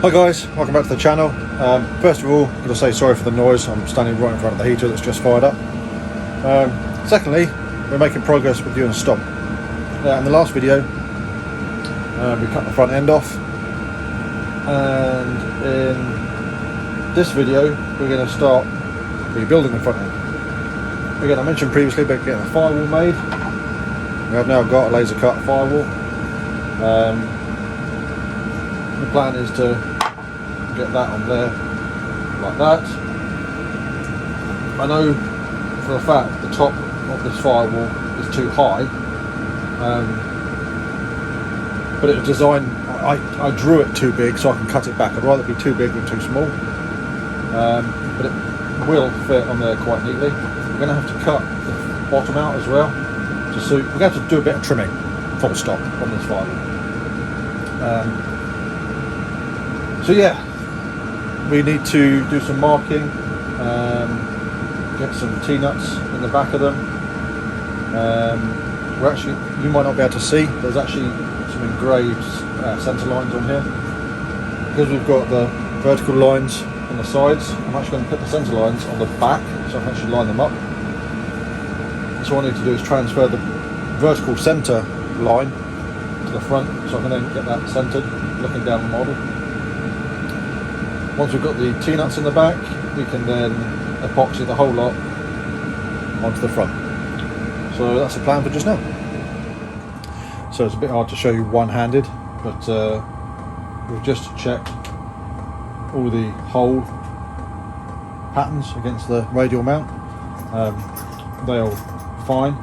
Hi guys, welcome back to the channel. First of all, I'm going to say sorry for the noise. I'm standing right in front of the heater that's just fired up. Secondly, we're making progress with Ewan's stomp. In the last video, we cut the front end off, and in this video, we're going to start rebuilding the front end. Again, I mentioned previously about getting a firewall made. We have now got a laser cut firewall. The plan is to get that on there like that. I know for a fact the top of this firewall is too high, but it was designed, I drew it too big so I can cut it back. I'd rather be too big than too small, but it will fit on there quite neatly. We're going to have to cut the bottom out as well to suit. We're going to have to do a bit of trimming, full stop, on this firewall. So yeah, we need to do some marking, get some T-nuts in the back of them. We're actually, you might not be able to see, there's actually some engraved centre lines on here. Because we've got the vertical lines on the sides, I'm actually going to put the centre lines on the back so I can actually line them up. So what I need to do is transfer the vertical centre line to the front so I can then get that centred looking down the model. Once we've got the T-nuts in the back, we can then epoxy the whole lot onto the front. So that's the plan for just now. So it's a bit hard to show you one-handed, but we've just checked all the hole patterns against the radial mount. They are fine.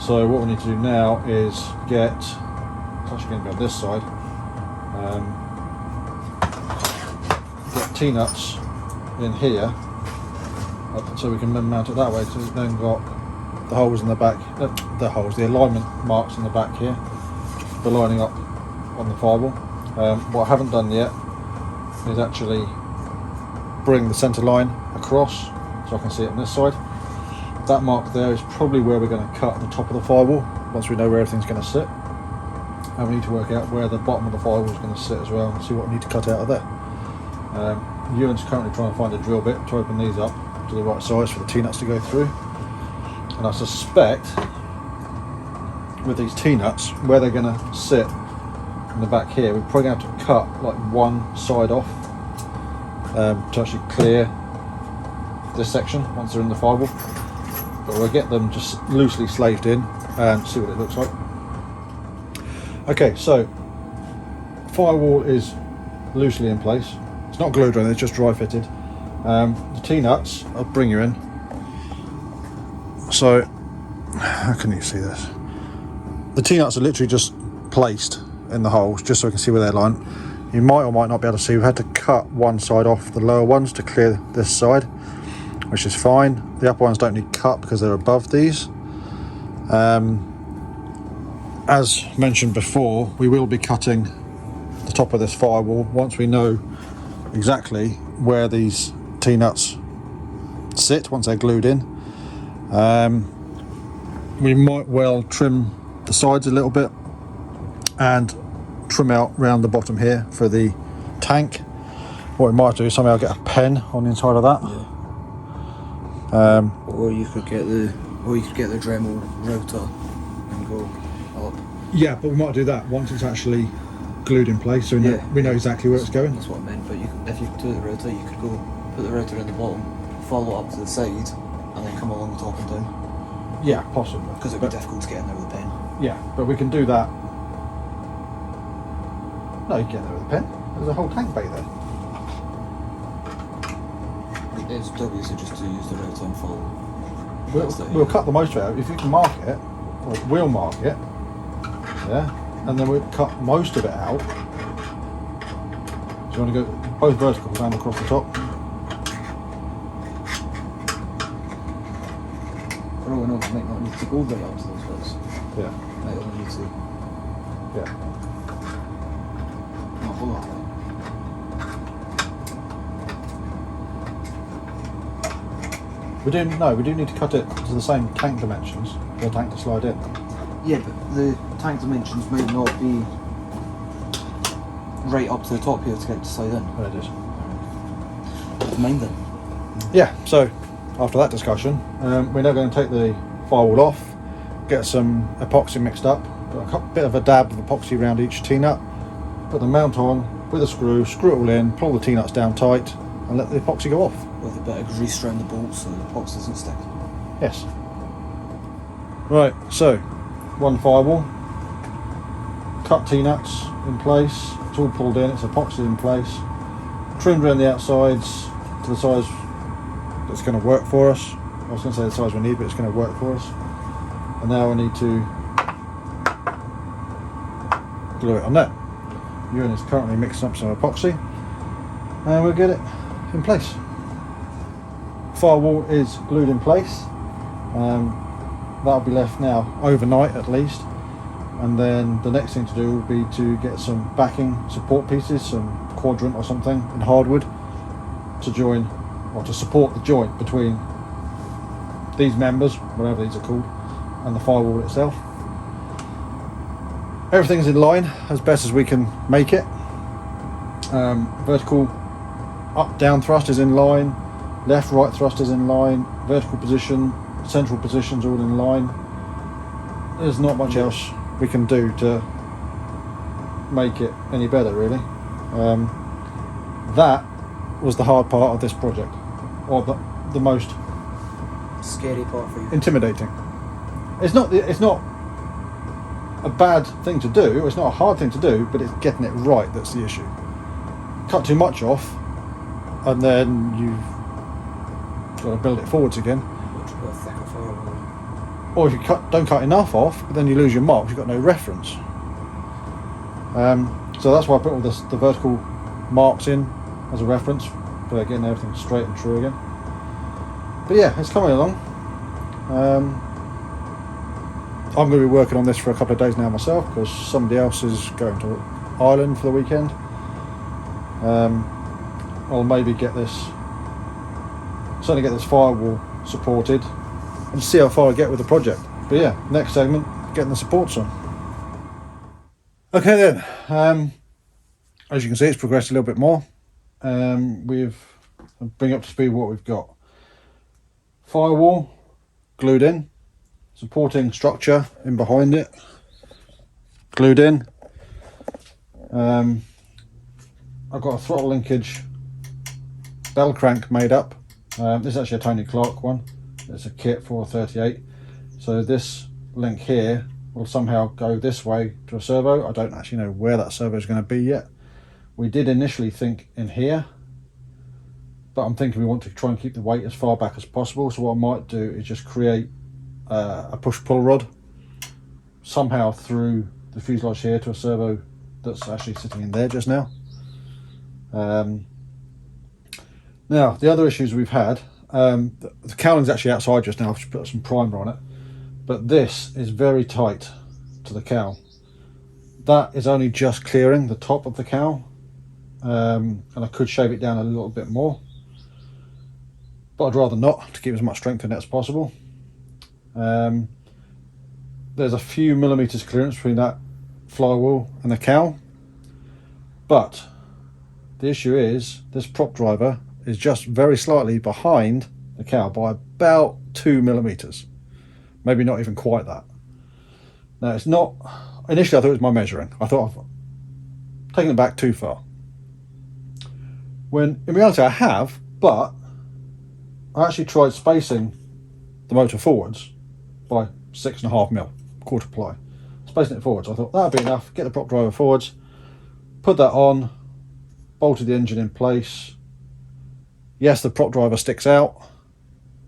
So what we need to do now is get, it's actually going to be on this side, get T-nuts in here so we can mount it that way. So we've then got the holes in the back, the alignment marks in the back here for lining up on the firewall. What I haven't done yet is actually bring the centre line across so I can see it on this side. That mark there is probably where we're going to cut the top of the firewall once we know where everything's going to sit. And we need to work out where the bottom of the firewall is going to sit as well and see what we need to cut out of there. Ewan's currently trying to find a drill bit to open these up to the right size for the T-nuts to go through. And I suspect with these T-nuts, where they're going to sit in the back here, we're probably going to have to cut like one side off to actually clear this section once they're in the firewall. But we'll get them just loosely slaved in and see what it looks like. Okay, so firewall is loosely in place. It's not glued or anything, it's just dry fitted. The T-nuts, I'll bring you in. So, how can you see this? The T-nuts are literally just placed in the holes just so we can see where they're lying. You might or might not be able to see, we've had to cut one side off the lower ones to clear this side, which is fine. The upper ones don't need cut because they're above these. As mentioned before, we will be cutting the top of this firewall once we know exactly where these T-nuts sit once they're glued in. We might well trim the sides a little bit and trim out round the bottom here for the tank. What we might do is somehow get a pen on the inside of that. Yeah. Or you could get the Dremel rotor and go up. Yeah, but we might do that once it's actually glued in place, so we know exactly where it's going. That's what I meant. But if you do the rotor, you could go put the rotor in the bottom, follow up to the side, and then come along the top and down. Yeah, possibly. Because it'd be difficult to get in there with a pen. Yeah, but we can do that. No, you can get there with a pen. There's a whole tank bay there. It's obviously just to use the rotor and follow. We'll cut the motor out. If you can mark it, or we'll mark it, yeah, and then we'll cut most of it out. So you want to go both verticals and across the top. For all we know, we might not need to go right up to those bits. Yeah. Might only need to. Yeah. Not a whole lot. We do need to cut it to the same tank dimensions for the tank to slide in. Yeah, but the tank dimensions might not be right up to the top here to get to slide in. There it is. Never mind then. Yeah, so after that discussion, we're now going to take the firewall off, get some epoxy mixed up, put a bit of a dab of epoxy around each T-nut, put the mount on with a screw it all in, pull the T-nuts down tight, and let the epoxy go off. With a bit of grease around the bolts so the box doesn't stick. Yes. Right, so one firewall, cut T-nuts in place, it's all pulled in, it's epoxied in place, trimmed around the outsides to the size that's going to work for us. I was going to say the size we need, but it's going to work for us. And now we need to glue it on there. Ewan is currently mixing up some epoxy, and we'll get it in place. Firewall is glued in place. That'll be left now overnight at least, and then the next thing to do will be to get some backing support pieces, some quadrant or something in hardwood to join or to support the joint between these members, whatever these are called, and the firewall itself. Everything's in line as best as we can make it. Vertical up down thrust is in line, left right thrust is in line, vertical position, central position's all in line. There's not much else we can do to make it any better, really. That was the hard part of this project, or the most Scary part for you. intimidating. It's not a bad thing to do, it's not a hard thing to do, but it's getting it right that's the issue. Cut too much off and then you've got to build it forwards again. Put a thicker firewall. Or if you don't cut enough off, but then you lose your marks, you've got no reference. So that's why I put all the vertical marks in as a reference, for getting everything straight and true again. But yeah, it's coming along. I'm going to be working on this for a couple of days now myself, because somebody else is going to Ireland for the weekend. I'll maybe certainly get this firewall supported and see how far I get with the project. But yeah, next segment, getting the supports on. Okay then, as you can see, it's progressed a little bit more. I'll bring up to speed what we've got. Firewall glued in, supporting structure in behind it, glued in. I've got a throttle linkage bell crank made up. This is actually a Tony Clark one. It's a kit for 38. So this link here will somehow go this way to a servo. I don't actually know where that servo is going to be yet. We did initially think in here, but I'm thinking we want to try and keep the weight as far back as possible. So what I might do is just create a push-pull rod somehow through the fuselage here to a servo that's actually sitting in there just now. Now the other issues we've had, the cowling's actually outside just now. I've just put some primer on it, but this is very tight to the cowl. That is only just clearing the top of the cowl, and I could shave it down a little bit more, but I'd rather not, to keep as much strength in it as possible. There's a few millimeters clearance between that flywheel and the cowl, but the issue is this prop driver is just very slightly behind the cowl by about 2 millimeters, maybe not even quite that. Now it's not, initially I thought it was my measuring. I thought I've taken it back too far, when in reality I have, but I actually tried spacing the motor forwards by 6.5 mil, quarter ply, spacing it forwards. I thought that'd be enough, get the prop driver forwards, put that on, bolted the engine in place. Yes, the prop driver sticks out.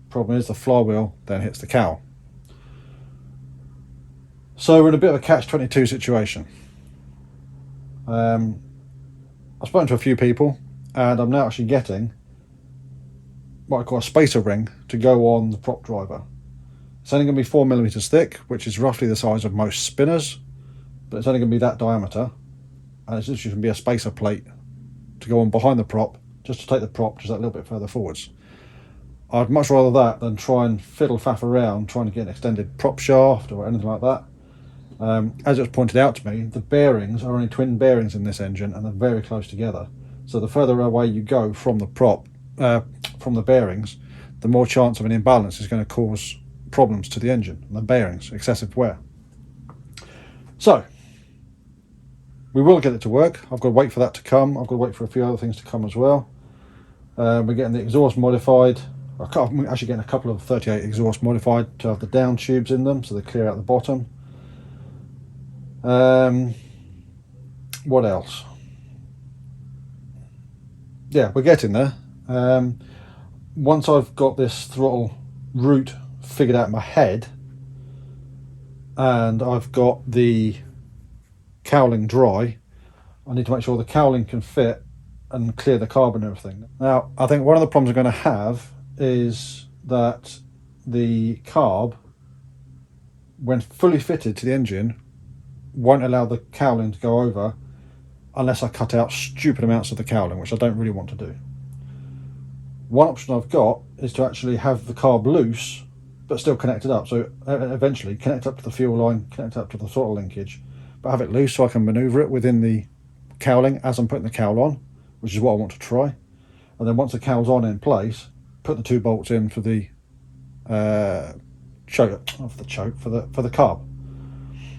Problem is the flywheel then hits the cowl. So we're in a bit of a catch-22 situation. I've spoken to a few people, and I'm now actually getting what I call a spacer ring to go on the prop driver. It's only going to be 4 millimeters thick, which is roughly the size of most spinners, but it's only going to be that diameter, and it's just going to be a spacer plate to go on behind the prop, just to take the prop just that little bit further forwards. I'd much rather that than try and fiddle faff around trying to get an extended prop shaft or anything like that. As it was pointed out to me, the bearings are only twin bearings in this engine and they're very close together. So the further away you go from the from the bearings, the more chance of an imbalance is going to cause problems to the engine and the bearings, excessive wear. So we will get it to work. I've got to wait for that to come. I've got to wait for a few other things to come as well. We're getting the exhaust modified. I'm actually getting a couple of 38 exhausts modified to have the down tubes in them so they clear out the bottom. What else? Yeah, we're getting there. Once I've got this throttle route figured out in my head and I've got the cowling dry, I need to make sure the cowling can fit and clear the carb and everything. Now, I think one of the problems I'm going to have is that the carb, when fully fitted to the engine, won't allow the cowling to go over unless I cut out stupid amounts of the cowling, which I don't really want to do. One option I've got is to actually have the carb loose but still connected up, so eventually connect up to the fuel line, connect up to the throttle linkage, but have it loose so I can manoeuvre it within the cowling as I'm putting the cowl on, which is what I want to try. And then once the cowl's on in place, put the 2 bolts in for the choke, not for the choke, for the carb.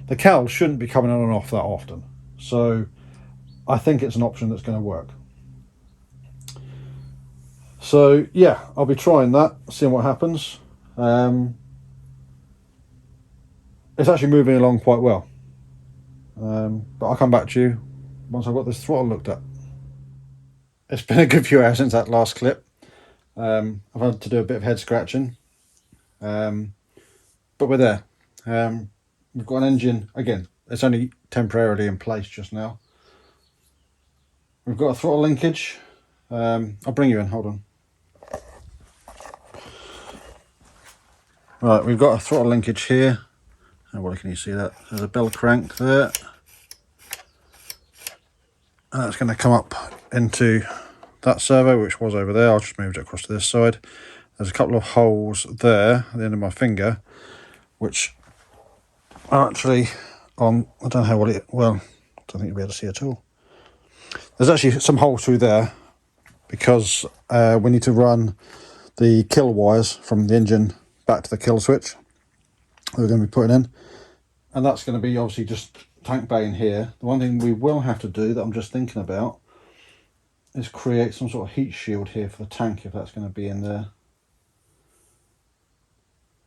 The cowl shouldn't be coming on and off that often, so I think it's an option that's going to work. So yeah, I'll be trying that, seeing what happens. It's actually moving along quite well, but I'll come back to you once I've got this throttle looked at. It's been a good few hours since that last clip. I've had to do a bit of head scratching, but we're there. We've got an engine, again, it's only temporarily in place just now. We've got a throttle linkage. I'll bring you in, hold on. Right, we've got a throttle linkage here. Oh, well, can you see that? There's a bell crank there. And that's going to come up into that servo, which was over there. I'll just move it across to this side. There's a couple of holes there at the end of my finger, which are actually on, I don't know how well well, I don't think you'll be able to see at all. There's actually some holes through there because we need to run the kill wires from the engine back to the kill switch that we're going to be putting in. And that's going to be obviously just tank bay in here. The one thing we will have to do that I'm just thinking about is create some sort of heat shield here for the tank if that's going to be in there.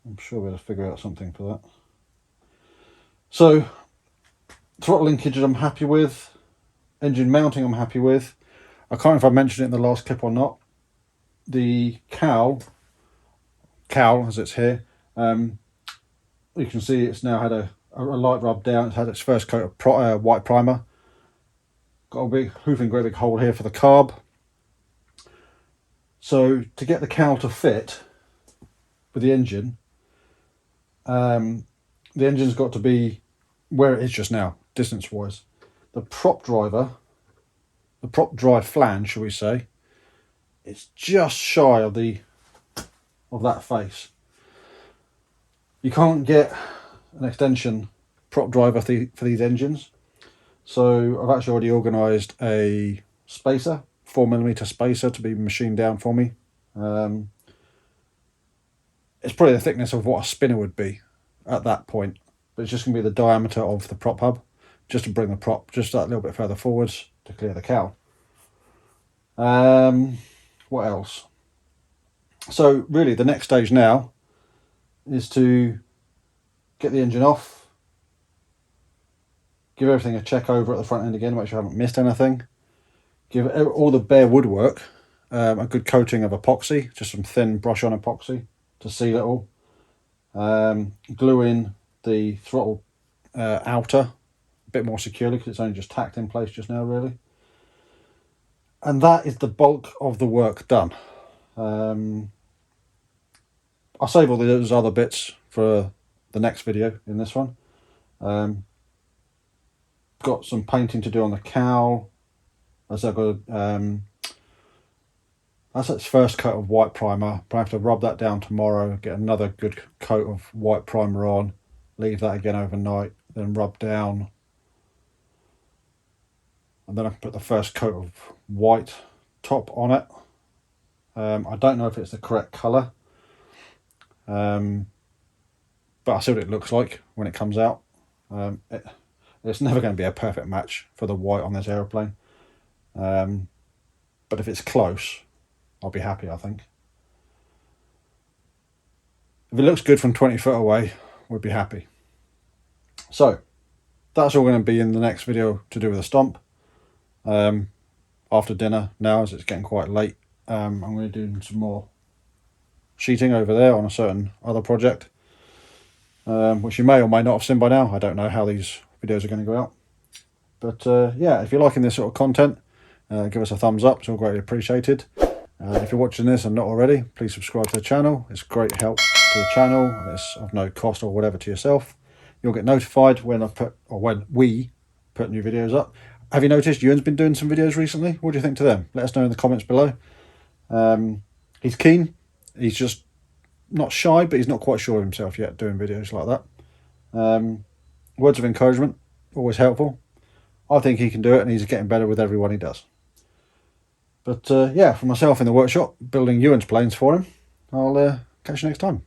I'm sure we'll figure out something for that. So throttle linkage I'm happy with, engine mounting I'm happy with. I can't remember if I mentioned it in the last clip or not. The cowl as it's here, you can see it's now had a light rub down. It's had its first coat of white primer. Got a big hoofing, great big hole here for the carb. So to get the cowl to fit with the engine, the engine's got to be where it is just now, distance wise. The prop drive flange, shall we say, it's just shy of that face. You can't get an extension prop driver for these engines, so I've actually already organised a spacer, 4mm spacer, to be machined down for me. It's probably the thickness of what a spinner would be at that point, but it's just going to be the diameter of the prop hub, just to bring the prop just that little bit further forwards to clear the cowl. What else? So really the next stage now is to get the engine off, give everything a check over at the front end again, make sure I haven't missed anything, give all the bare woodwork a good coating of epoxy, just some thin brush on epoxy to seal it all, glue in the throttle outer a bit more securely because it's only just tacked in place just now really. And that is the bulk of the work done. I'll save all those other bits for the next video in this one. Got some painting to do on the cowl. As I've got, that's its first coat of white primer. I have to rub that down tomorrow, get another good coat of white primer on, leave that again overnight, then rub down, and then I can put the first coat of white top on it. I don't know if it's the correct colour, but I'll see what it looks like when it comes out. It's never going to be a perfect match for the white on this aeroplane, but if it's close, I'll be happy, I think. If it looks good from 20 foot away, we'll be happy. So that's all going to be in the next video to do with the Stampe. After dinner now, as it's getting quite late, I'm going to do some more sheeting over there on a certain other project, which you may or may not have seen by now. I don't know how these videos are going to go out, but yeah, if you're liking this sort of content, give us a thumbs up. It's all greatly appreciated. If you're watching this and not already, please subscribe to the channel. It's great help to the channel, and it's of no cost or whatever to yourself. You'll get notified when when we put new videos up. Have you noticed Ewan's been doing some videos recently? What do you think to them? Let us know in the comments below. He's keen. He's just not shy, but he's not quite sure of himself yet doing videos like that. Words of encouragement, always helpful. I think he can do it, and he's getting better with every one he does. But yeah, for myself in the workshop, building Ewan's planes for him, I'll catch you next time.